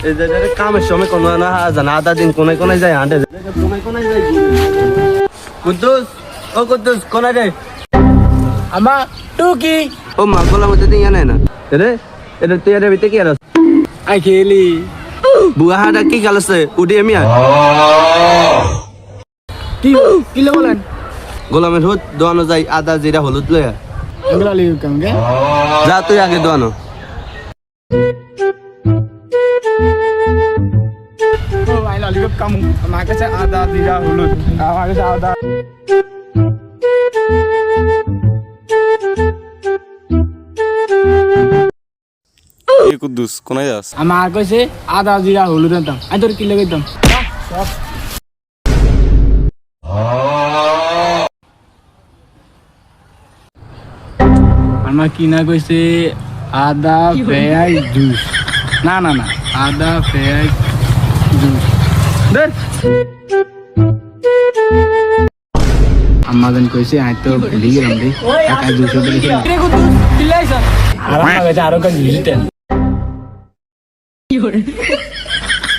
এই যে কামের সময় কোনো না জানা আধা দিন কোনায় কোনায় যায় হাঁটে কোনায় কোনায় যায় কুদ্দুস ও কুদ্দুস কোনায় রে আমা টুকি ও মা গোলা মধ্যে দিয়ে নেয় না রে এটা তুই এর ভিতরে কি আর আই খেলি বুয়া হাটা কি গালছে উঠি আমি আর কি কি বলেন গোলামের হুত দোয়ানো যায় আদা জিরা হলুদ লয়া এগুলা লিউ কেমন গে যা তুই আগে দোয়ানো ও আই ললিপপ কামু আমার কাছে আদা জিরা হলুদ আমার কাছে আদা এই কুদ্দুস কোনায় যাস আমার কাছে আদা জিরা হলুদ আনতাম আমি তোর কি লাগাইতাম আমার কি না কইছে আদা পেঁয়াজ জুস না না না আদা পেঁয়াজ জুস দেখ আমাজন কইছে আই তো ভুলি গেলাম রে একা জুস বলে আর আমার কাছে আরো কাজ জুস